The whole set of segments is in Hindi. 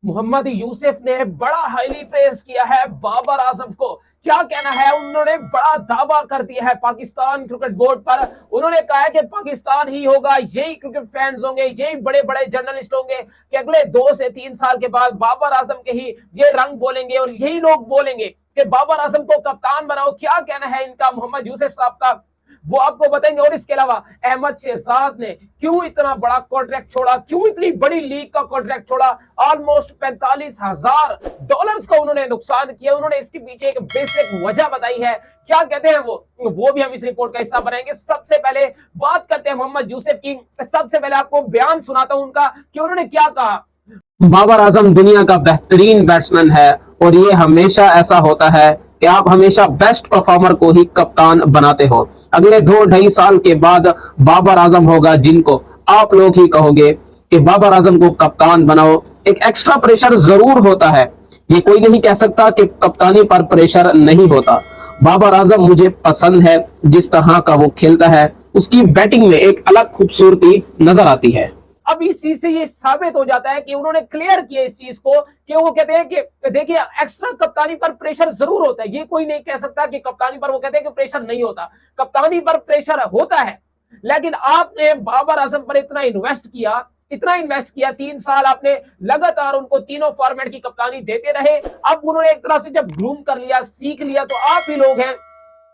मोहम्मद यूसुफ ने बड़ा हाईली प्रेस किया है बाबर आजम को। क्या कहना है, उन्होंने बड़ा दावा कर दिया है पाकिस्तान क्रिकेट बोर्ड पर। उन्होंने कहा है कि पाकिस्तान ही होगा, यही क्रिकेट फैंस होंगे, यही बड़े बड़े जर्नलिस्ट होंगे कि अगले 2 से 3 साल के बाद बाबर आजम के ही ये रंग बोलेंगे और यही लोग बोलेंगे कि बाबर आजम को कप्तान बनाओ। क्या कहना है इनका मोहम्मद यूसुफ साहब का, वो आपको बताएंगे। और इसके अलावा अहमद शहजाद ने क्यों इतना बड़ा कॉन्ट्रैक्ट छोड़ा, क्यों इतनी बड़ी लीग का कॉन्ट्रैक्ट छोड़ा, ऑलमोस्ट $45,000 का उन्होंने नुकसान किया। उन्होंने इसके पीछे एक बेसिक वजह बताई है। क्या कहते हैं वो भी हम इस रिपोर्ट का हिस्सा बनाएंगे। सबसे पहले बात करते हैं मोहम्मद यूसुफ की। सबसे पहले आपको बयान सुनाता हूं उनका कि उन्होंने क्या कहा। बाबर आजम दुनिया का बेहतरीन बैट्समैन है और ये हमेशा ऐसा होता है कि आप हमेशा बेस्ट परफॉर्मर को ही कप्तान बनाते हो। अगले 2-2.5 साल के बाद बाबर आजम होगा जिनको आप लोग ही कहोगे कि बाबर आजम को कप्तान बनाओ। एक एक्स्ट्रा प्रेशर जरूर होता है, ये कोई नहीं कह सकता कि कप्तानी पर प्रेशर नहीं होता। बाबर आजम मुझे पसंद है, जिस तरह का वो खेलता है उसकी बैटिंग में एक अलग खूबसूरती नजर आती है। अब इस चीज से ये साबित हो जाता है कि उन्होंने क्लियर किया इस चीज को कि वो कहते हैं कि देखिए एक्स्ट्रा कप्तानी पर प्रेशर जरूर होता है। ये कोई नहीं कह सकता कि कप्तानी पर वो कहते हैं कि प्रेशर नहीं होता। कप्तानी पर प्रेशर होता है, लेकिन आपने बाबर आजम पर इतना इन्वेस्ट किया 3 साल आपने लगातार उनको तीनों फॉर्मेट की कप्तानी देते रहे। अब उन्होंने एक तरह से जब ग्रूम कर लिया, सीख लिया, तो आप ही लोग हैं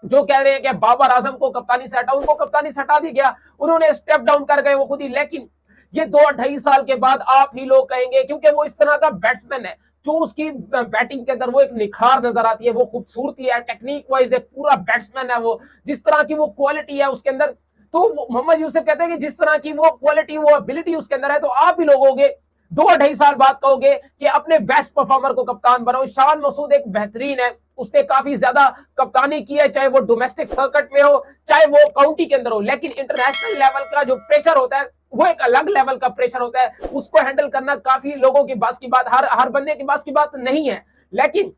जो कह रहे हैं कि बाबर आजम को कप्तानी से हटा। उनको कप्तानी से हटा दी गया, उन्होंने स्टेप डाउन कर गए वो खुद ही। लेकिन ये 2-2.5 साल के बाद आप ही लोग कहेंगे, क्योंकि वो इस तरह का बैट्समैन है जो उसकी बैटिंग के अंदर वो एक निखार नजर आती है, वो खूबसूरती है, टेक्निक वाइज एक पूरा बैट्समैन है वो, जिस तरह की वो क्वालिटी है उसके अंदर। तो मोहम्मद यूसुफ कहते हैं कि जिस तरह की वो क्वालिटी, वो एबिलिटी उसके अंदर है, तो आप ही लोग होगे 2-2.5 साल बाद कहोगे कि अपने बेस्ट परफॉर्मर को कप्तान बनाओ। शान मसूद एक बेहतरीन है, उसने काफी ज्यादा कप्तानी की है, चाहे वो डोमेस्टिक सर्किट में हो, चाहे वो काउंटी के अंदर हो। लेकिन इंटरनेशनल लेवल का जो प्रेशर होता है वो एक अलग लेवल का प्रेशर होता है, उसको हैंडल करना काफी लोगों की बस की बात, हर बंदे की बस की बात नहीं है। लेकिन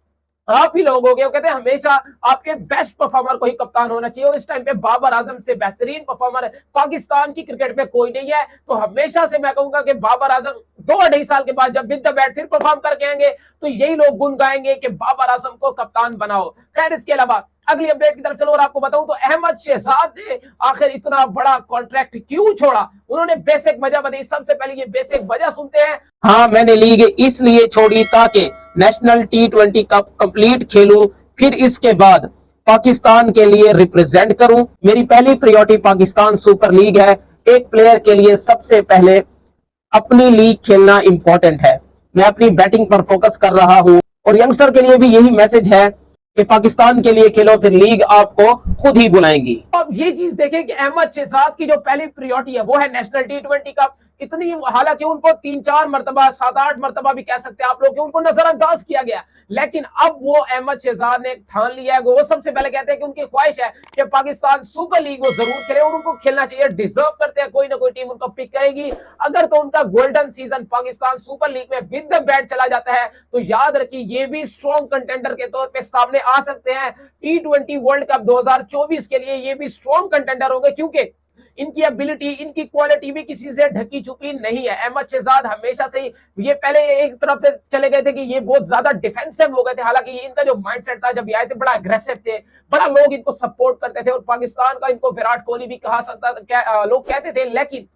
आप ही लोग हो गए, कहते हैं हमेशा आपके बेस्ट परफॉर्मर को ही कप्तान होना चाहिए। और इस टाइम पे बाबर आजम से बेहतरीन परफॉर्मर पाकिस्तान की क्रिकेट में कोई नहीं है। तो हमेशा से मैं कहूंगा कि बाबर आजम 2-2.5 साल के बाद जब विद द बैट फिर परफॉर्म करके आएंगे तो यही लोग गुन गाएंगे कि बाबर आजम को कप्तान बनाओ। खैर, इसके अलावा अगली अपडेट की तरफ चलो और आपको बताऊं तो अहमद शहजाद ने आखिर इतना बड़ा कॉन्ट्रैक्ट क्यों छोड़ा, उन्होंने बेसिक वजह बताई। सबसे पहले ये बेसिक वजह सुनते हैं। हाँ, मैंने लीग इसलिए छोड़ी ताकि नेशनल T20 कप कंप्लीट खेलूं, फिर इसके बाद पाकिस्तान के लिए रिप्रेजेंट करूं। मेरी पहली प्रायोरिटी पाकिस्तान सुपर लीग है। एक प्लेयर के लिए सबसे पहले अपनी लीग खेलना इंपॉर्टेंट है। मैं अपनी बैटिंग पर फोकस कर रहा हूं और यंगस्टर के लिए भी यही मैसेज है कि पाकिस्तान के लिए खेलो, फिर लीग आपको खुद ही बुलाएंगी। अब ये चीज देखें कि अहमद शहजाद की जो पहली प्रायोरिटी है वो है नेशनल T20 कप। इतनी, हालांकि उनको 3-4 मरतबा, 7-8 मरतबा भी कह सकते हैं आप लोग, उनको नजरअंदाज किया गया। लेकिन अब वो अहमद शहजाद ने ठान लिया है, वो सबसे पहले कहते हैं कि उनकी ख्वाहिश है कि पाकिस्तान सुपर लीग वो जरूर खेले और उनको खेलना चाहिए, डिजर्व करते हैं। कोई ना कोई टीम उनको पिक करेगी। अगर तो उनका golden season Pakistan super league में विद द बैट चला जाता है तो याद रखिए ये भी स्ट्रॉन्ग कंटेंडर के तौर पे सामने आ सकते हैं। T20 वर्ल्ड कप 2024 के लिए ये भी स्ट्रॉन्ग कंटेंडर होंगे, क्योंकि इनकी एबिलिटी, इनकी क्वालिटी भी किसी से ढकी छुपी नहीं है। अहमद शहजाद हमेशा से ये पहले एक तरफ से चले गए थे कि ये बहुत ज्यादा डिफेंसिव हो गए थे। हालांकि इनका जो माइंडसेट था जब ये आए थे बड़ा अग्रेसिव थे, बड़ा लोग इनको सपोर्ट करते थे और पाकिस्तान का इनको विराट कोहली भी कहा सकता था, लोग कहते थे। लेकिन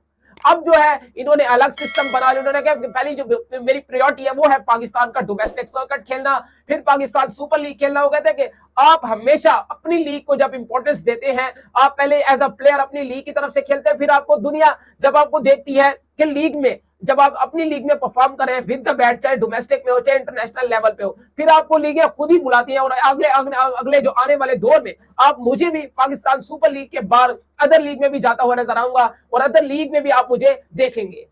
अब जो है इन्होंने अलग सिस्टम बना लिया। उन्होंने कहा पहली जो मेरी प्रायोरिटी है वो है पाकिस्तान का डोमेस्टिक सर्किट खेलना, फिर पाकिस्तान सुपर लीग खेलना। वो कहते हैं कि आप हमेशा अपनी लीग को जब इंपॉर्टेंस देते हैं, आप पहले एज अ प्लेयर अपनी लीग की तरफ से खेलते हैं, फिर आपको दुनिया जब आपको देखती है कि लीग में जब आप अपनी लीग में परफॉर्म कर रहे हैं विद द बैट, चाहे डोमेस्टिक में हो चाहे इंटरनेशनल लेवल पे हो, फिर आपको लीगें खुद ही बुलाती हैं। और अगले अगले अगले जो आने वाले दौर में आप मुझे भी पाकिस्तान सुपर लीग के बाहर अदर लीग में भी जाता हुआ नजर आऊंगा और अदर लीग में भी आप मुझे देखेंगे।